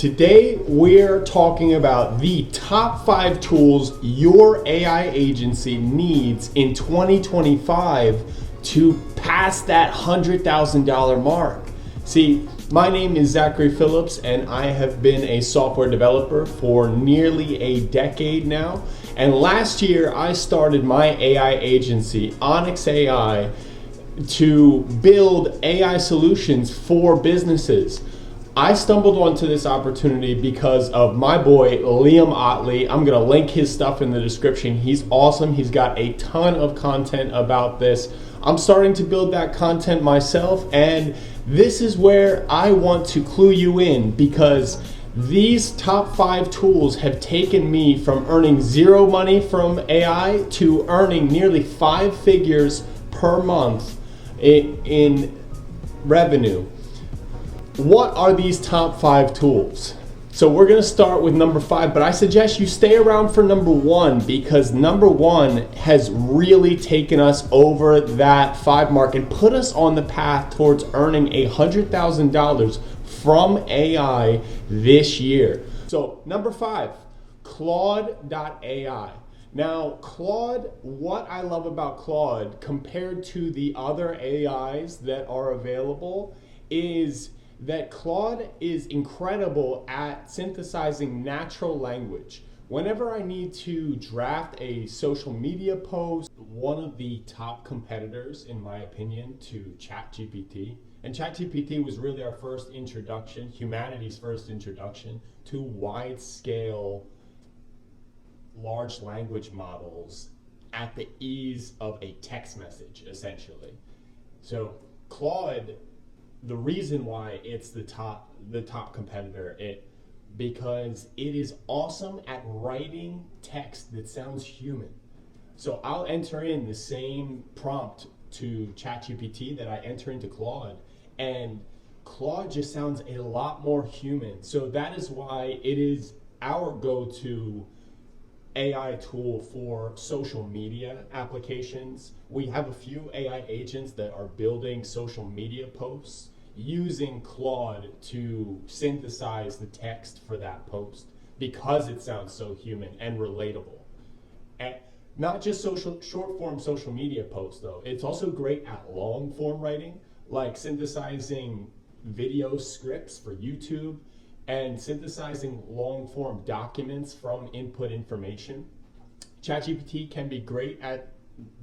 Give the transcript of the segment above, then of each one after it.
Today we're talking about the top 5 tools your AI agency needs in 2025 to pass that $100,000 mark. See, my name is Zachary Phillips and I have been a software developer for nearly a decade now. And last year I started my AI agency, Onyx AI, to build AI solutions for businesses. I stumbled onto this opportunity because of my boy, Liam Otley. I'm gonna link his stuff in the description. He's awesome. He's got a ton of content about this. I'm starting to build that content myself, and this is where I want to clue you in, because these top 5 tools have taken me from earning zero money from AI to earning nearly 5 figures per month in revenue. What are these top 5 tools? So we're gonna start with number 5, but I suggest you stay around for number 1, because number 1 has really taken us over that 5 mark and put us on the path towards earning $100,000 from AI this year. So number 5, Claude.ai. Now, Claude, what I love about Claude compared to the other AIs that are available is that Claude is incredible at synthesizing natural language. Whenever I need to draft a social media post, one of the top competitors, in my opinion, to ChatGPT, and ChatGPT was really our first introduction, humanity's first introduction to wide-scale large language models at the ease of a text message, essentially. So Claude, the reason why it's the top competitor, because it is awesome at writing text that sounds human. So I'll enter in the same prompt to ChatGPT that I enter into Claude, and Claude just sounds a lot more human. So that is why it is our go-to AI tool for social media applications. We have a few AI agents that are building social media posts using Claude to synthesize the text for that post, because it sounds so human and relatable. And not just short form social media posts though, it's also great at long form writing, like synthesizing video scripts for YouTube and synthesizing long form documents from input information. ChatGPT can be great at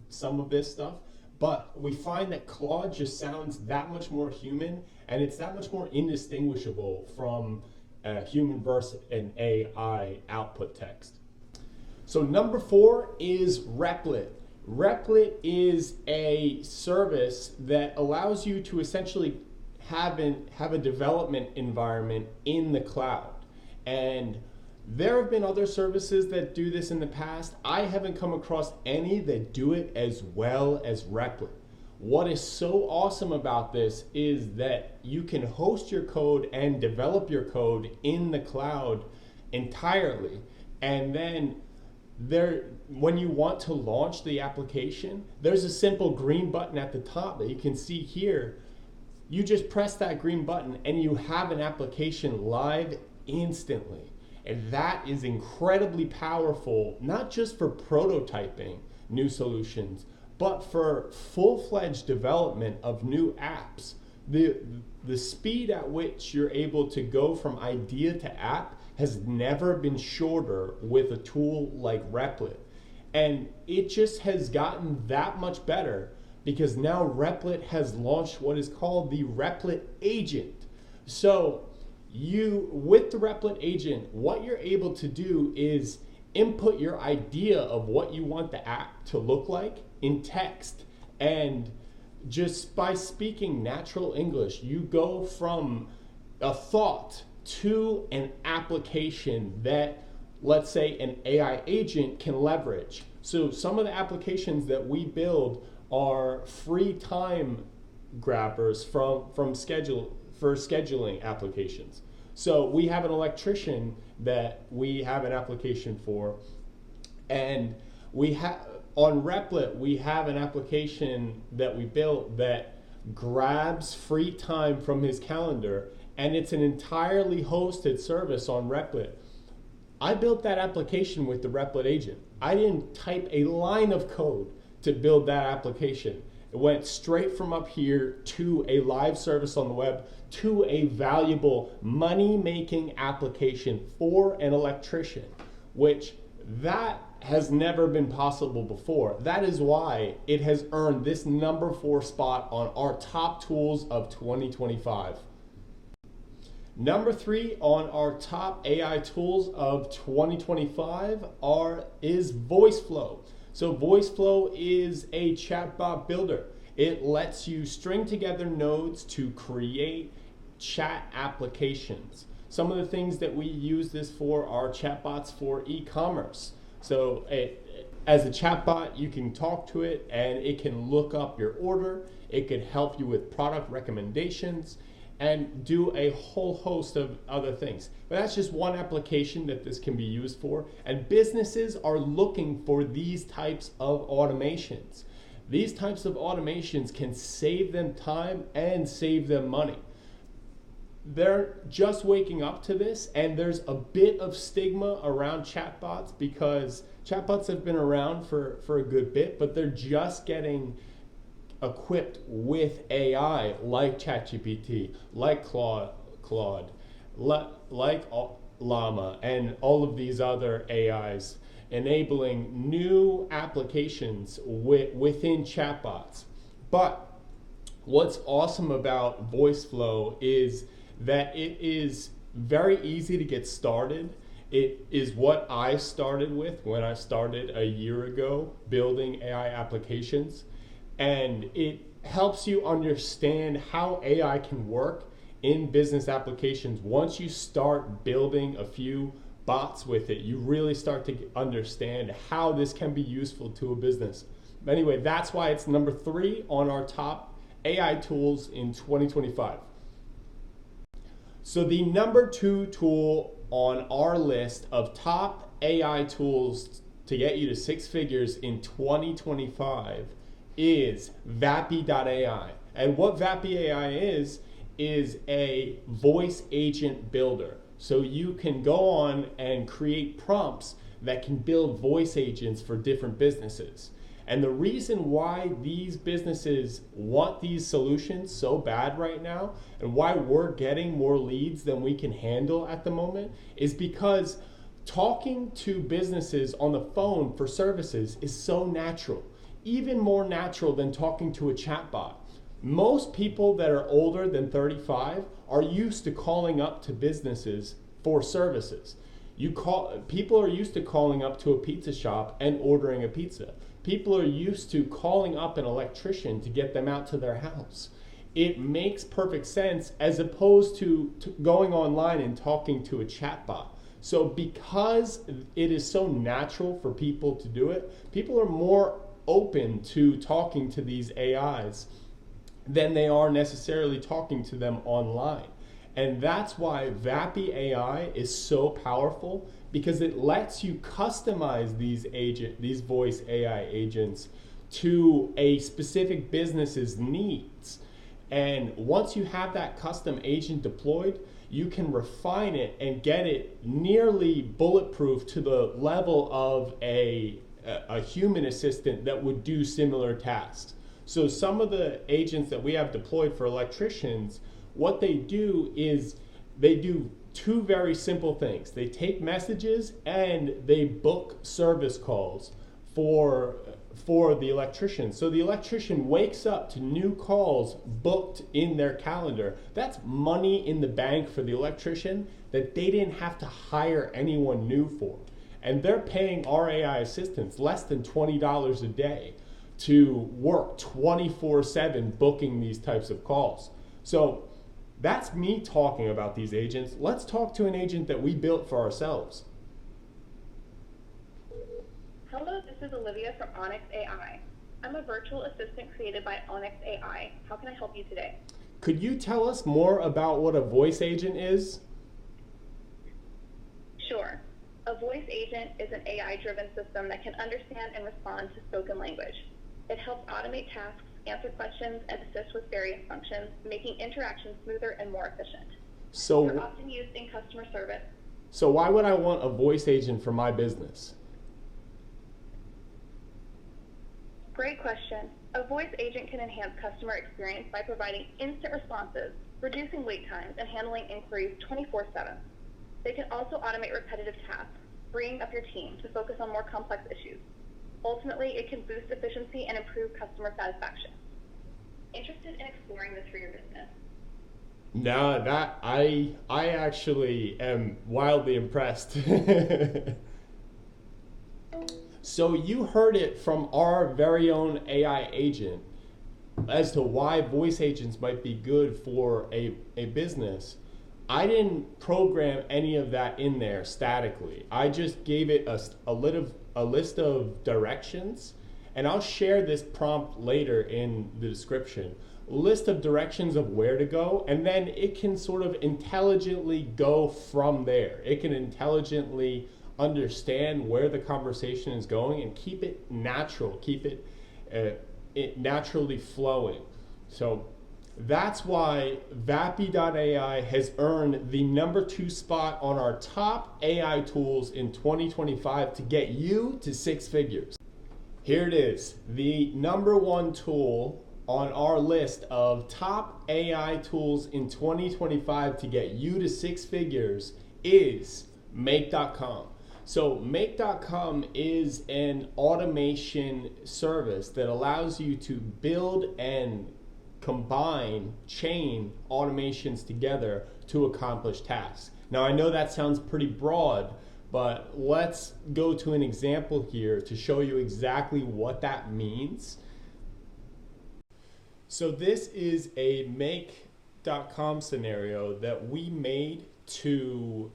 some of this stuff, but we find that Claude just sounds that much more human, and it's that much more indistinguishable from a human versus an AI output text. So number 4 is Repet. Repet is a service that allows you to essentially have a development environment in the cloud. And there have been other services that do this in the past. I haven't come across any that do it as well as Repet. What is so awesome about this is that you can host your code and develop your code in the cloud entirely. And then when you want to launch the application, there's a simple green button at the top that you can see here. You just press that green button and you have an application live instantly. And that is incredibly powerful, not just for prototyping new solutions, but for full-fledged development of new apps. The speed at which you're able to go from idea to app has never been shorter with a tool like Repet. And it just has gotten that much better, because now Repet has launched what is called the Repet agent. So with the Repet agent, what you're able to do is input your idea of what you want the app to look like in text, and just by speaking natural English, you go from a thought to an application that, let's say, an AI agent can leverage. So some of the applications that we build are free time grabbers for scheduling applications. So we have an electrician that we have an application for, and on Repet we have an application that we built that grabs free time from his calendar and it's an entirely hosted service on Repet. I built that application with the Repet agent. I didn't type a line of code to build that application. It went straight from up here to a live service on the web to a valuable money-making application for an electrician, which that has never been possible before. That is why it has earned this number 4 spot on our top tools of 2025. Number 3 on our top AI tools of 2025 is Voiceflow. So Voiceflow is a chatbot builder. It lets you string together nodes to create chat applications. Some of the things that we use this for are chatbots for e-commerce. So as a chatbot, you can talk to it and it can look up your order. It could help you with product recommendations and do a whole host of other things. But that's just one application that this can be used for. And businesses are looking for these types of automations. These types of automations can save them time and save them money. They're just waking up to this, and there's a bit of stigma around chatbots because chatbots have been around for a good bit, but they're just getting equipped with AI like ChatGPT, like Claude, like Llama, and all of these other AIs, enabling new applications within chatbots. But what's awesome about Voiceflow is that it is very easy to get started. It is what I started with when I started a year ago building AI applications. And it helps you understand how AI can work in business applications. Once you start building a few bots with it, you really start to understand how this can be useful to a business. But anyway, that's why it's number 3 on our top AI tools in 2025. So the number 2 tool on our list of top AI tools to get you to 6 figures in 2025 is Z.A.P.ai. And what Z.A.P.ai is a voice agent builder. So you can go on and create prompts that can build voice agents for different businesses. And the reason why these businesses want these solutions so bad right now, and why we're getting more leads than we can handle at the moment, is because talking to businesses on the phone for services is so natural, even more natural than talking to a chatbot. Most people that are older than 35 are used to calling up to businesses for services. People are used to calling up to a pizza shop and ordering a pizza. People are used to calling up an electrician to get them out to their house. It makes perfect sense as opposed to going online and talking to a chatbot. So because it is so natural for people to do it, people are more open to talking to these AIs than they are necessarily talking to them online. And that's why Z.A.P.ai is so powerful, because it lets you customize these voice AI agents to a specific business's needs. And once you have that custom agent deployed, you can refine it and get it nearly bulletproof to the level of a human assistant that would do similar tasks. So some of the agents that we have deployed for electricians, what they do is they do 2 very simple things. They take messages and they book service calls for the electrician. So the electrician wakes up to new calls booked in their calendar. That's money in the bank for the electrician that they didn't have to hire anyone new for. And they're paying our AI assistants less than $20 a day to work 24/7 booking these types of calls. So that's me talking about these agents. Let's talk to an agent that we built for ourselves. Hello, this is Olivia from Onyx AI. I'm a virtual assistant created by Onyx AI. How can I help you today? Could you tell us more about what a voice agent is? Sure. A voice agent is an AI-driven system that can understand and respond to spoken language. It helps automate tasks, answer questions, and assist with various functions, making interactions smoother and more efficient. So, They're often used in customer service. so why would I want a voice agent for my business? Great question. A voice agent can enhance customer experience by providing instant responses, reducing wait times, and handling inquiries 24/7. They can also automate repetitive tasks, freeing up your team to focus on more complex issues. Ultimately, it can boost efficiency and improve customer satisfaction. Interested in exploring this for your business? No, that I actually am wildly impressed. So you heard it from our very own AI agent as to why voice agents might be good for a business. I didn't program any of that in there statically. I just gave it a list of directions, and I'll share this prompt later in the description. A list of directions of where to go, and then it can sort of intelligently go from there. It can intelligently understand where the conversation is going and keep it natural, keep it naturally flowing. So that's why Vappy.ai has earned the #2 spot on our top AI tools in 2025 to get you to 6 figures. Here it is, the #1 tool on our list of top AI tools in 2025 to get you to 6 figures is Make.com. So Make.com is an automation service that allows you to build and combine chain automations together to accomplish tasks. Now I know that sounds pretty broad, but let's go to an example here to show you exactly what that means. So this is a Make.com scenario that we made to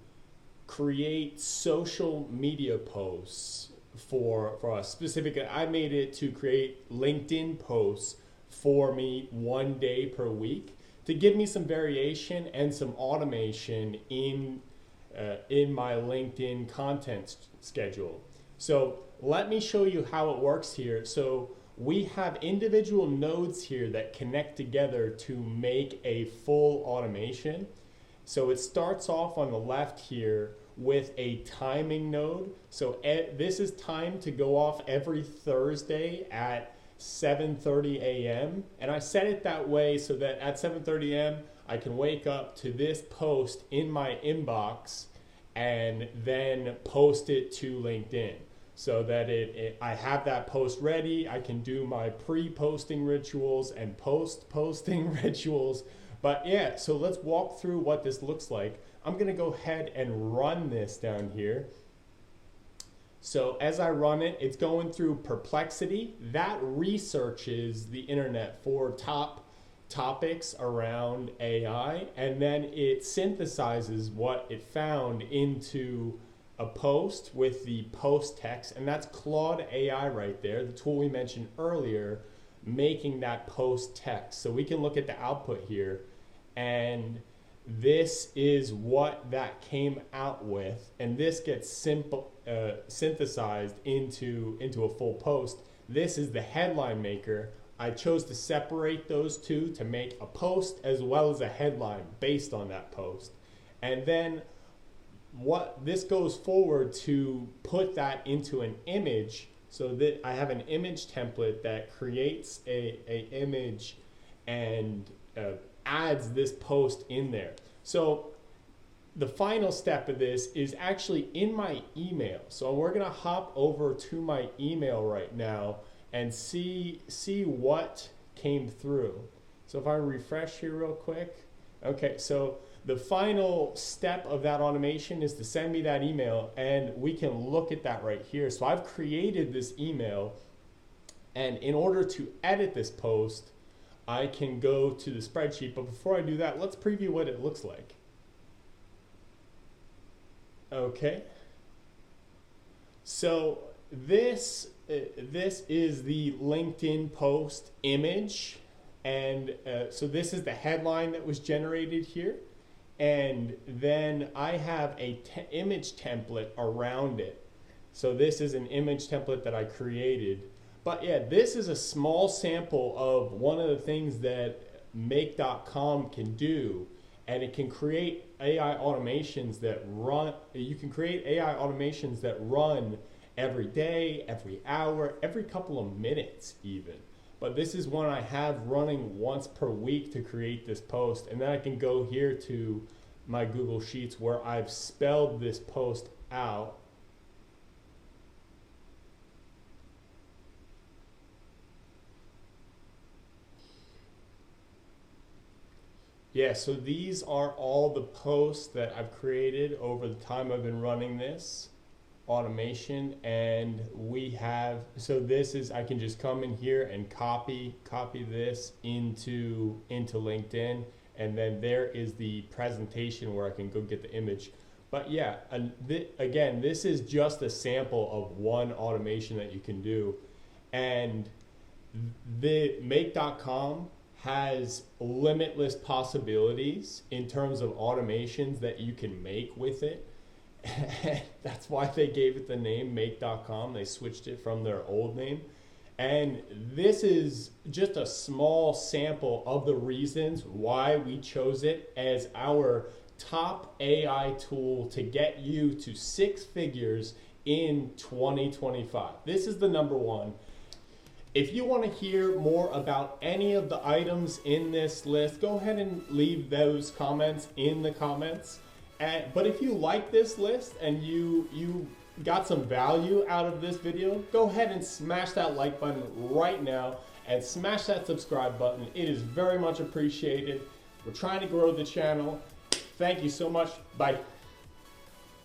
create social media posts for us. Specifically, I made it to create LinkedIn posts for me 1 day per week to give me some variation and some automation in my LinkedIn content schedule. So let me show you how it works here. So we have individual nodes here that connect together to make a full automation. So it starts off on the left here with a timing node. So this is timed to go off every Thursday at 7:30 a.m. And I set it that way so that at 7:30 a.m. I can wake up to this post in my inbox and then post it to LinkedIn so that I have that post ready. I can do my pre-posting rituals and post-posting rituals. But yeah, so let's walk through what this looks like. I'm gonna go ahead and run this down here. So as I run it, it's going through Perplexity. That researches the internet for top topics around AI, and then it synthesizes what it found into a post with the post text, and that's Claude AI right there, the tool we mentioned earlier, making that post text. So we can look at the output here, and this is what that came out with, and this gets synthesized into a full post. This is the headline maker. I chose to separate those two to make a post as well as a headline based on that post. And then what this goes forward to put that into an image, so that I have an image template that creates a image and adds this post in there. So the final step of this is actually in my email. So we're gonna hop over to my email right now and see what came through. So if I refresh here real quick, okay, so the final step of that automation is to send me that email, and we can look at that right here. So I've created this email, and in order to edit this post, I can go to the spreadsheet. But before I do that, let's preview what it looks like. Okay. So this is the LinkedIn post image, and so this is the headline that was generated here, and then I have a image template around it. So this is an image template that I created. But yeah, this is a small sample of one of the things that Make.com can do. and it can create AI automations that run. You can create AI automations that run every day, every hour, every couple of minutes even. But this is one I have running once per week to create this post, and then I can go here to my Google Sheets where I've spelled this post out. Yeah, so these are all the posts that I've created over the time I've been running this automation, and we have, so this is, I can just come in here and copy this into LinkedIn, and then there is the presentation where I can go get the image. But yeah, again, this is just a sample of one automation that you can do, and the Make.com has limitless possibilities in terms of automations that you can make with it. That's why they gave it the name Make.com. They switched it from their old name. And this is just a small sample of the reasons why we chose it as our top AI tool to get you to 6 figures in 2025. This is the number one. If you want to hear more about any of the items in this list, go ahead and leave those comments in the comments. But if you like this list and you got some value out of this video, go ahead and smash that like button right now and smash that subscribe button. It is very much appreciated. We're trying to grow the channel. Thank you so much. Bye.